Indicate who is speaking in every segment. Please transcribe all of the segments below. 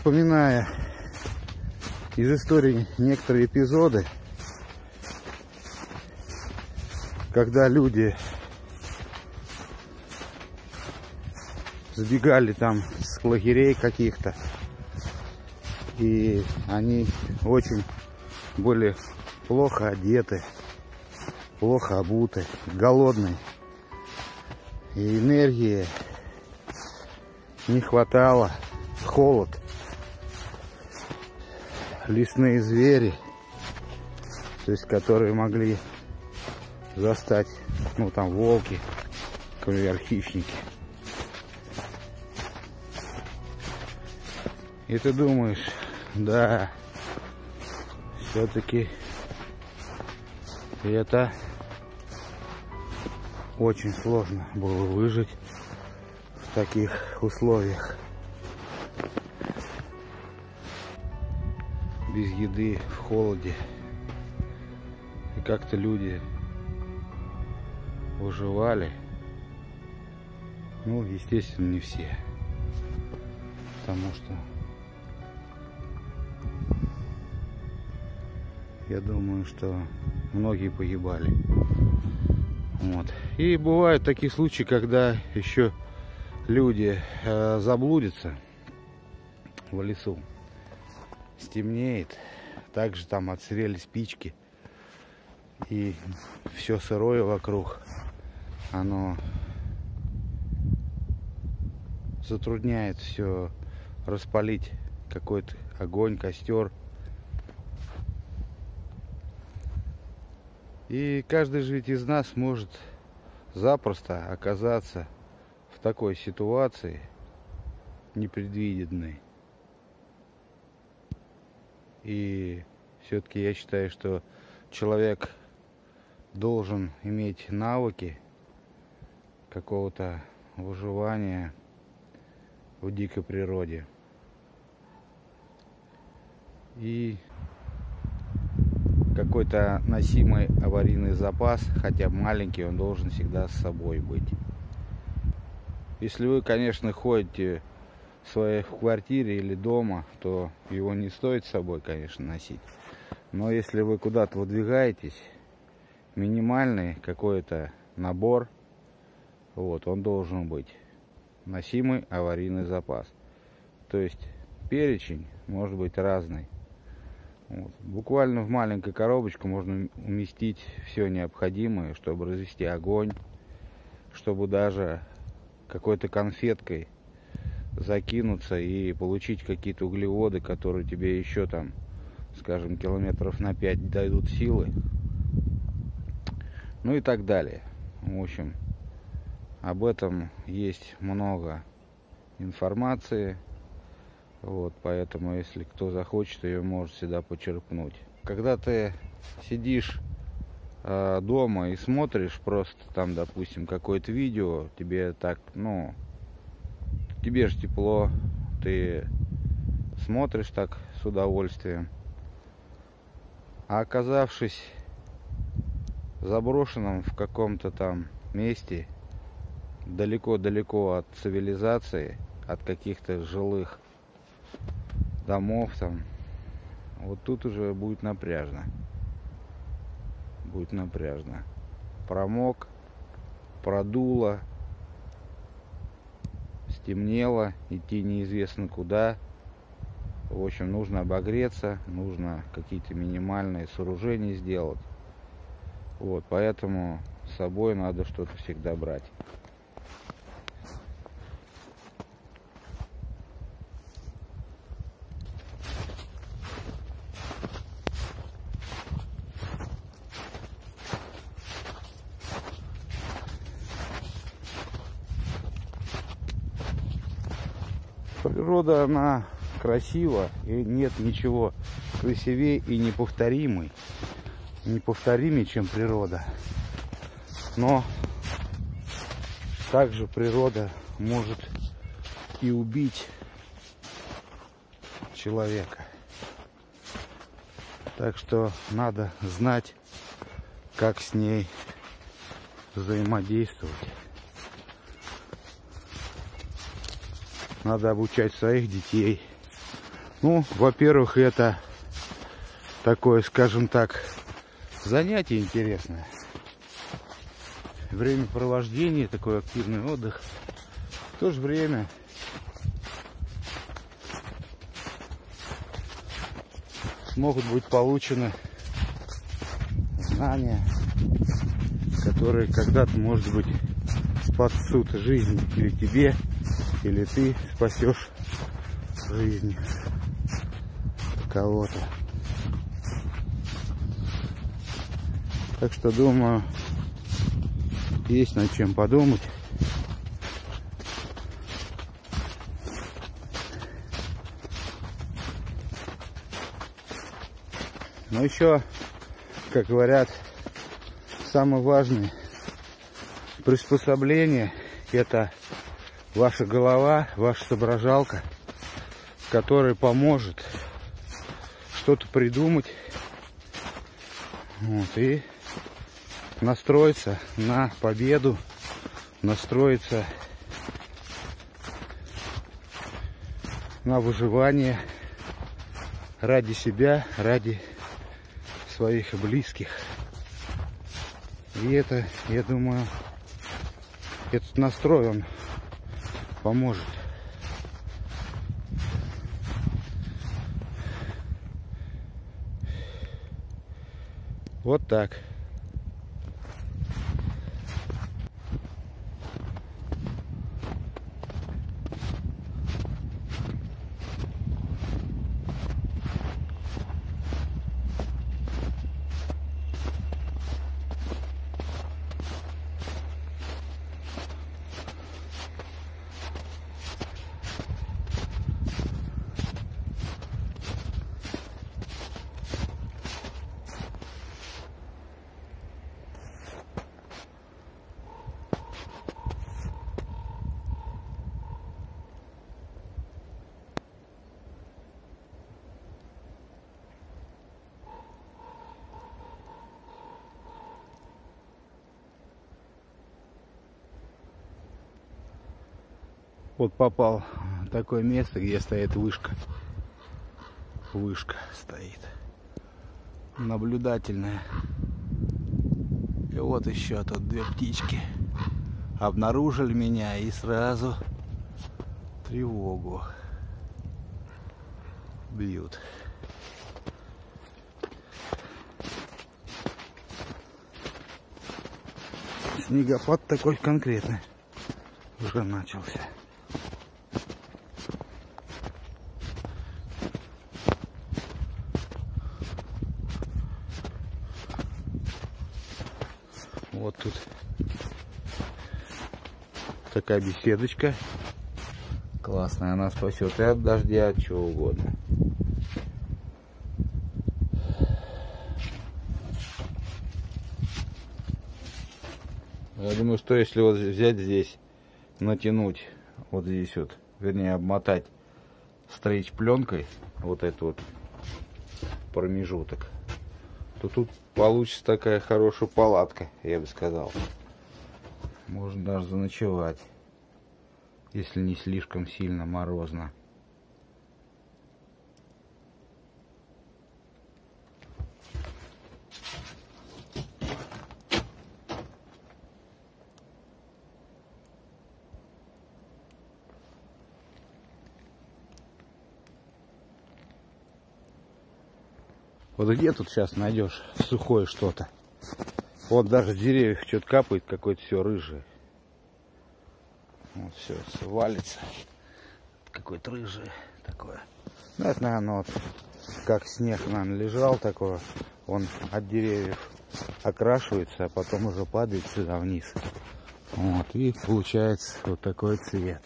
Speaker 1: вспоминая из истории некоторые эпизоды, когда люди сбегали там с лагерей каких-то, и они очень были плохо одеты, плохо обуты, голодные, и энергии не хватало, холод, лесные звери, то есть которые могли застать, ну там волки, например, хищники. И ты думаешь, да, все-таки это очень сложно было выжить в таких условиях. Без еды, в холоде. И как-то люди выживали. Ну, естественно, не все. Потому что я думаю, что многие погибали. Вот. И бывают такие случаи, когда еще люди заблудятся в лесу. Стемнеет, также там отсырели спички, и все сырое вокруг, оно затрудняет все распалить, какой-то огонь, костер. И каждый же ведь из нас может запросто оказаться в такой ситуации непредвиденной. И все-таки я считаю, что человек должен иметь навыки какого-то выживания в дикой природе. И какой-то носимый аварийный запас, хотя маленький, он должен всегда с собой быть. Если вы, конечно, ходите в своей квартире или дома, то его не стоит с собой, конечно, носить. Но если вы куда-то выдвигаетесь, минимальный какой-то набор, вот, он должен быть. Носимый аварийный запас. То есть перечень может быть разный. Вот. Буквально в маленькую коробочку можно уместить все необходимое, чтобы развести огонь, чтобы даже какой-то конфеткой закинуться и получить какие-то углеводы, которые тебе еще там, скажем, километров на 5 дадут силы. Ну и так далее. В общем, об этом есть много информации. Вот, поэтому, если кто захочет, ее может всегда почерпнуть. Когда ты сидишь дома и смотришь просто там, допустим, какое-то видео, тебе так, ну, тебе же тепло, ты смотришь так с удовольствием. А оказавшись заброшенным в каком-то там месте, далеко-далеко от цивилизации, от каких-то жилых домов там, вот тут уже будет напряжно. Будет напряжно. Промок, продуло, стемнело, идти неизвестно куда. В общем, нужно обогреться, нужно какие-то минимальные сооружения сделать. Вот, поэтому с собой надо что-то всегда брать. Природа, она красива, и нет ничего красивее и неповторимее, чем природа. Но также природа может и убить человека. Так что надо знать, как с ней взаимодействовать. Надо обучать своих детей Ну, во-первых, это такое, скажем так, занятие интересное. Времяпровождение, такой активный отдых. В то же время могут быть получены знания, которые когда-то, может быть, спасут жизнь или тебе, или ты спасешь жизнь кого-то. Так что, думаю, есть над чем подумать. Но еще, как говорят, самое важное приспособление — это ваша голова, ваша соображалка, которая поможет что-то придумать, вот, и настроиться на победу, настроиться на выживание ради себя, ради своих близких. И это, я думаю, этот настрой, он поможет. Вот так. Вот попал в такое место, где стоит вышка. Вышка стоит. Наблюдательная. И вот еще тут две птички обнаружили меня и сразу тревогу бьют. Снегопад такой конкретный уже начался. Вот тут такая беседочка классная, она спасет и от дождя, от чего угодно. Я думаю, что если вот взять здесь, натянуть вот здесь вот, вернее обмотать стрейч пленкой, вот этот вот промежуток, то тут получится такая хорошая палатка, я бы сказал. Можно даже заночевать, если не слишком сильно морозно. Вот где тут сейчас найдешь сухое что-то? Вот даже с деревьев что-то капает, какое-то все рыжее. Вот все валится. Какое-то рыжее такое. Ну, это, наверное, вот как снег, наверное, лежал такое. Он от деревьев окрашивается, а потом уже падает сюда вниз. Вот, и получается вот такой цвет.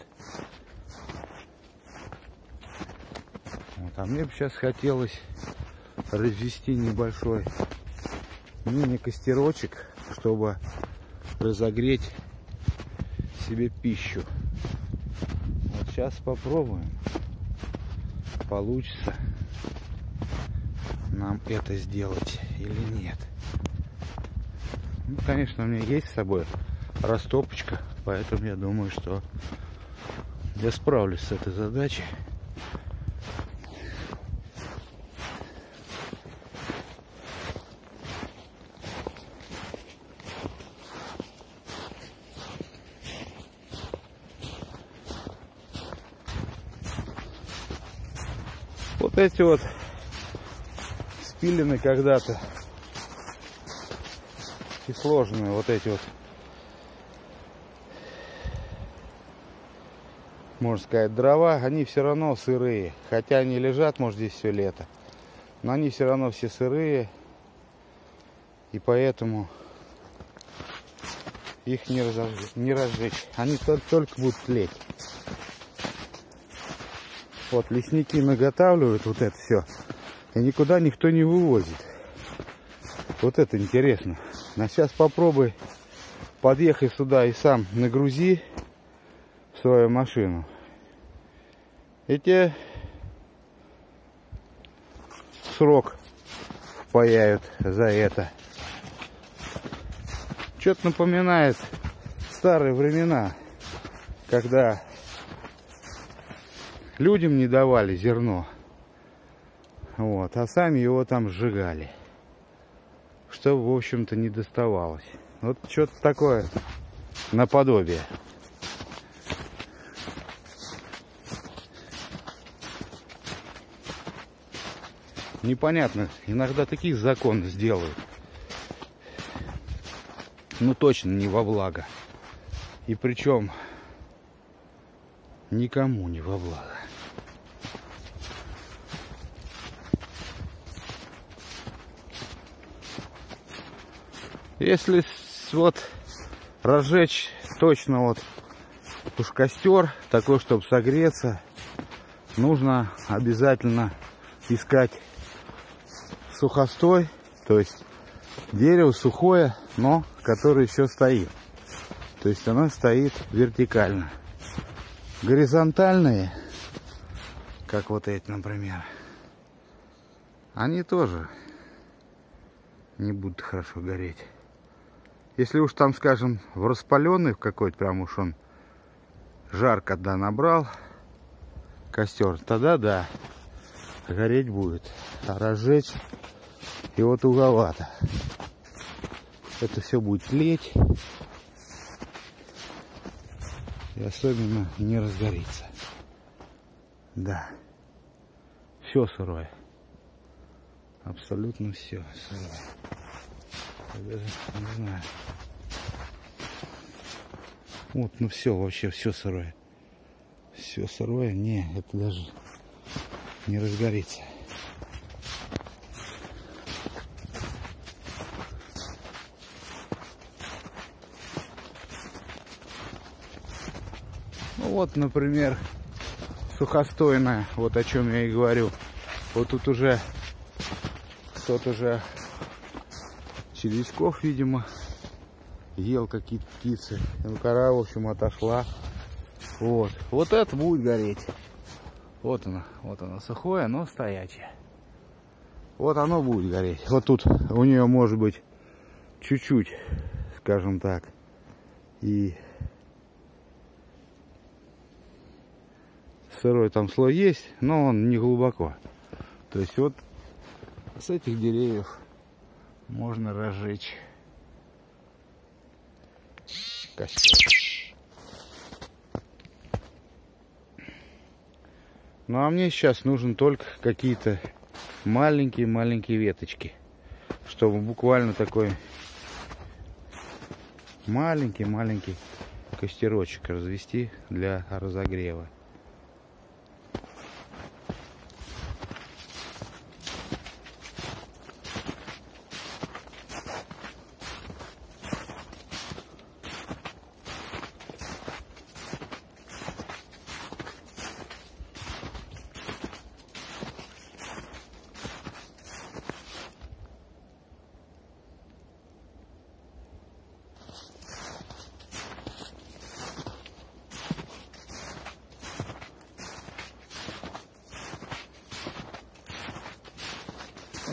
Speaker 1: Вот, а мне бы сейчас хотелось развести небольшой мини-костерочек, чтобы разогреть себе пищу. Вот сейчас попробуем, получится нам это сделать или нет. Ну, конечно, у меня есть с собой растопочка, поэтому я думаю, что я справлюсь с этой задачей. Вот эти вот спилены когда-то и сложенные вот эти вот, можно сказать, дрова, они все равно сырые. Хотя они лежат, может, здесь все лето, но они все равно все сырые. И поэтому их не разжечь. Они только будут тлеть. Вот лесники наготавливают вот это все. И никуда никто не вывозит. Вот это интересно. А сейчас попробуй подъехай сюда и сам нагрузи в свою машину. И тебе срок впаяют за это. Что-то напоминает старые времена, когда людям не давали зерно, вот, а сами его там сжигали, чтобы, в общем-то, не доставалось. Вот что-то такое наподобие. Непонятно, иногда такие законы сделают. Ну точно не во благо. И причем никому не во благо. Если вот разжечь точно вот уж костер такой, чтобы согреться, нужно обязательно искать сухостой, то есть дерево сухое, но которое еще стоит. То есть оно стоит вертикально. Горизонтальные, как вот эти, например, они тоже не будут хорошо гореть. Если уж там, скажем, в распаленный какой-то, прям уж он жар, когда набрал костер, тогда да, гореть будет. А разжечь его туговато. Это все будет тлеть. И особенно не разгорится. Да. Все сырое. Абсолютно все сырое. Я даже не знаю. Вот, ну все, вообще все сырое. Все сырое. Не, это даже не разгорится. Ну вот, например, сухостойная, вот о чем я и говорю. Вот тут уже кто-то же червячков, видимо, ел какие-то птицы. Ну, кора, в общем, отошла. Вот. Вот это будет гореть. Вот оно сухое, но стоячее. Вот оно будет гореть. Вот тут у нее может быть чуть-чуть, скажем так, и сырой там слой есть, но он не глубоко. То есть вот с этих деревьев можно разжечь костер. Ну а мне сейчас нужны только какие-то маленькие веточки, чтобы буквально такой маленький костерочек развести для разогрева.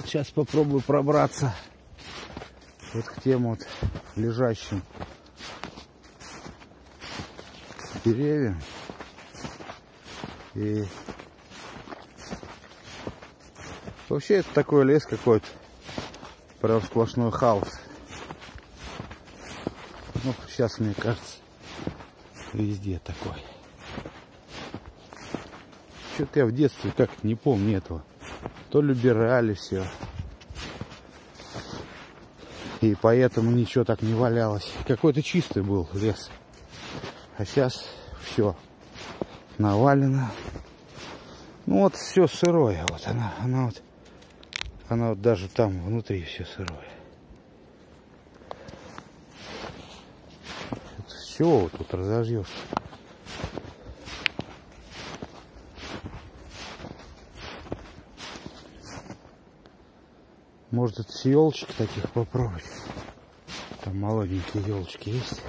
Speaker 1: Сейчас попробую пробраться вот к тем вот лежащим деревьям. И вообще это такой лес какой-то, прям сплошной хаос. Ну, сейчас, мне кажется, везде такой. Что-то я в детстве как не помню этого. То ли убирали все. И поэтому ничего так не валялось. Какой-то чистый был лес. А сейчас все навалено. Ну вот все сырое. Вот она вот даже там внутри все сырое. С чего вот тут разожжешь? Может, это с елочек таких попробовать? Там молоденькие елочки есть.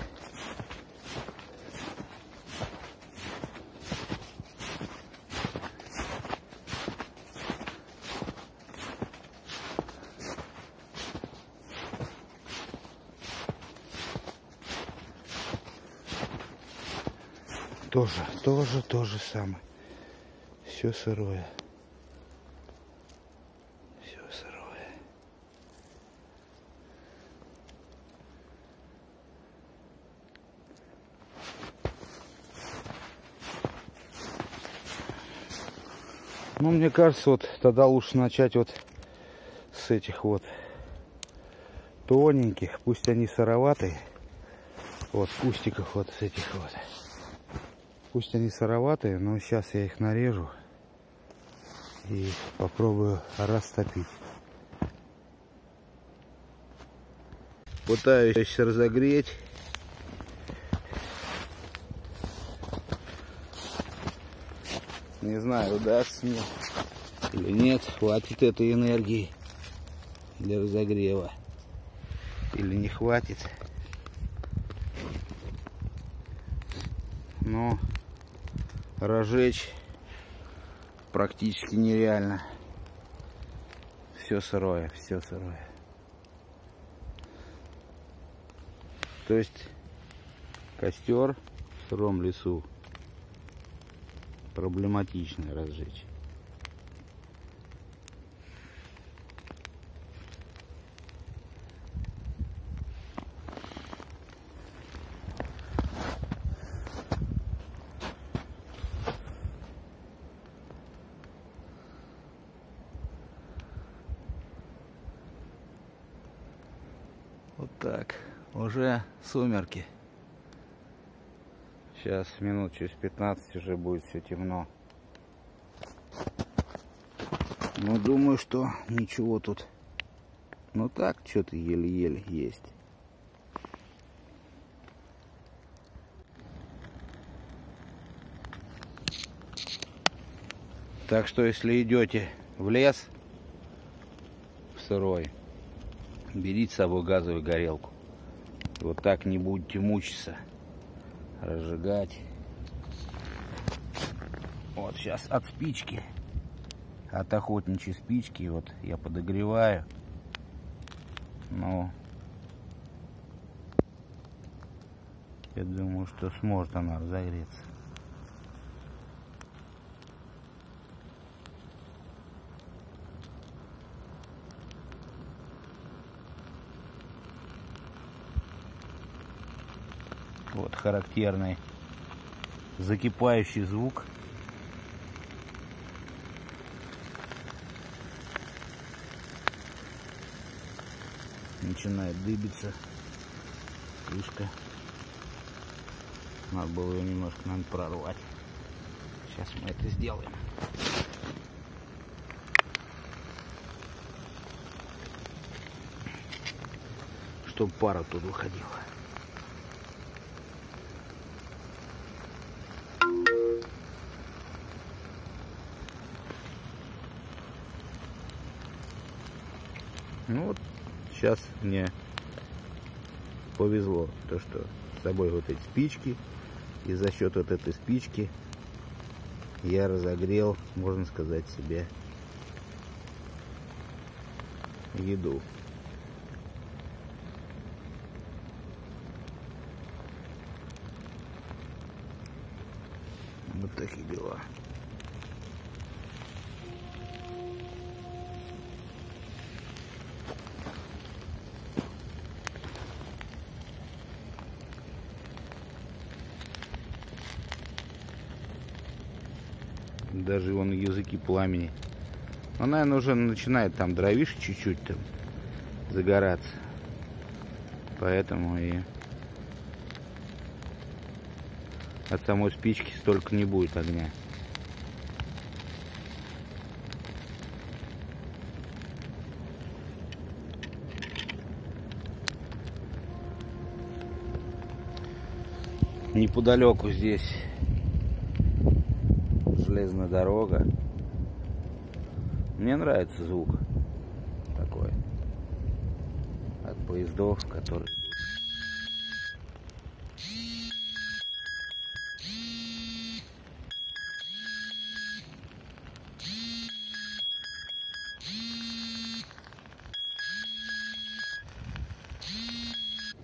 Speaker 1: То же самое. Все сырое. Все сырое. Ну, мне кажется, вот тогда лучше начать вот с этих вот тоненьких, пусть они сыроватые, вот кустиков вот с этих вот. Пусть они сыроватые, но сейчас я их нарежу и попробую растопить. Пытаюсь разогреть. Не знаю, удастся мне или нет, хватит этой энергии для разогрева или не хватит. Но разжечь практически нереально. Все сырое, все сырое. То есть костер в сыром лесу проблематично разжечь. Вот так, уже сумерки. Сейчас минут через 15 уже будет все темно. Но думаю, что ничего тут. Ну так, что-то еле-еле есть. Так что, если идете в лес, в сырой, берите с собой газовую горелку. Вот так не будете мучиться. Разжигать. Вот сейчас от спички, от охотничьей спички, вот я подогреваю. Но я думаю, что сможет она разогреться. Вот характерный закипающий звук. Начинает дыбиться крышка. Надо было ее немножко, наверное, прорвать. Сейчас мы это сделаем. Чтобы пара тут выходила. Ну вот, сейчас мне повезло, то что с собой вот эти спички, и за счет вот этой спички я разогрел, можно сказать, себе еду. Вот такие дела. даже вон языки пламени. Но, наверное, уже начинает там дровишек чуть-чуть там загораться. Поэтому и от самой спички столько не будет огня. Неподалеку здесь железная дорога. Мне нравится звук такой от поездов, которые...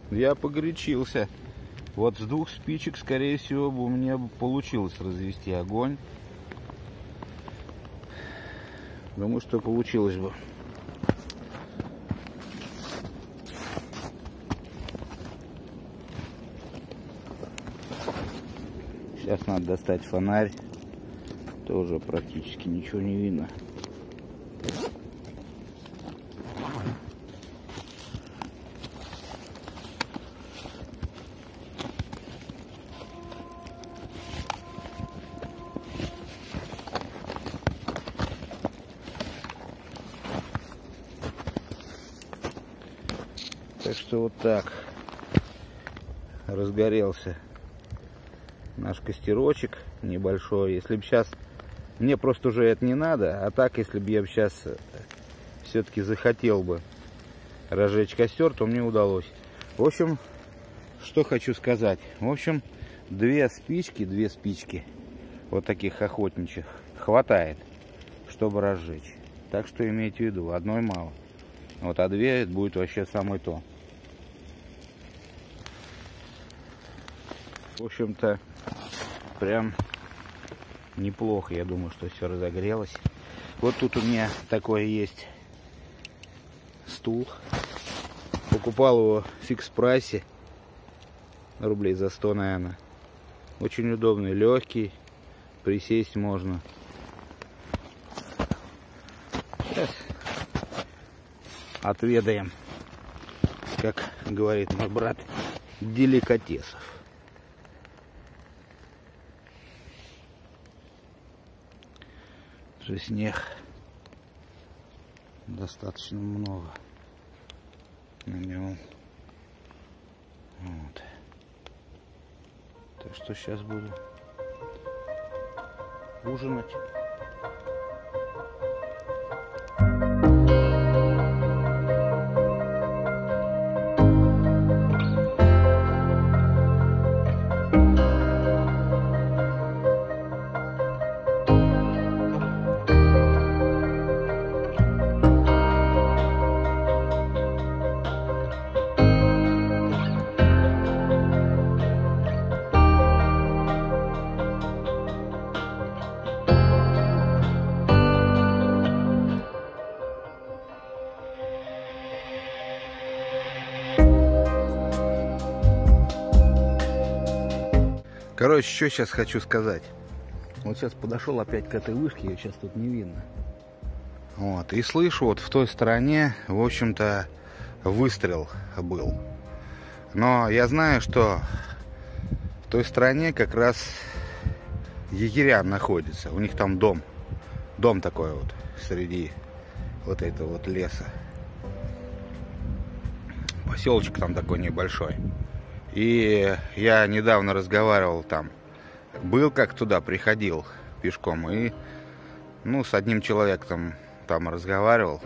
Speaker 1: Я погорячился. Вот с 2 спичек, скорее всего, бы у меня получилось развести огонь. Думаю, что получилось бы. Сейчас надо достать фонарь. Тоже практически ничего не видно. Так что вот так разгорелся наш костерочек небольшой. Если бы сейчас... Мне просто уже это не надо. А так, если бы я сейчас все-таки захотел бы разжечь костер, то мне удалось. В общем, что хочу сказать. В общем, 2 спички вот таких охотничьих хватает, чтобы разжечь. Так что имейте в виду, одной мало. Вот, а 2 это будет вообще самое то. В общем-то, прям неплохо. Я думаю, что все разогрелось. Вот тут у меня такое есть стул. Покупал его в фикс-прайсе. Рублей за 100, наверное. Очень удобный, легкий. Присесть можно. Сейчас отведаем, как говорит мой брат, деликатесов. Уже снег достаточно много на нем. Вот. Так что сейчас буду ужинать. Короче, что сейчас хочу сказать. Вот сейчас подошел опять к этой вышке, ее сейчас тут не видно. Вот, и слышу, вот в той стороне, в общем-то, выстрел был. Но я знаю, что в той стороне как раз егеря находятся. У них там дом. Дом такой вот среди вот этого вот леса. Поселочек там такой небольшой. И я недавно разговаривал там, был как туда, приходил пешком, и ну с одним человеком там разговаривал.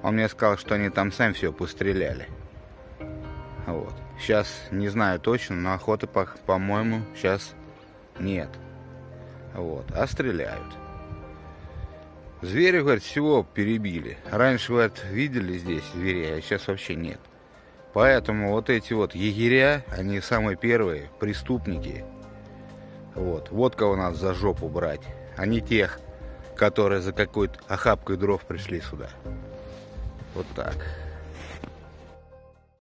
Speaker 1: Он мне сказал, что они там сами все постреляли. Вот. Сейчас не знаю точно, но охоты, по-моему, сейчас нет. Вот. А стреляют. Звери, говорят, всего перебили. Раньше, говорят, видели здесь зверей, а сейчас вообще нет. Поэтому вот эти вот егеря, они самые первые преступники. Вот кого надо за жопу брать, а не тех, которые за какой-то охапкой дров пришли сюда. Вот так.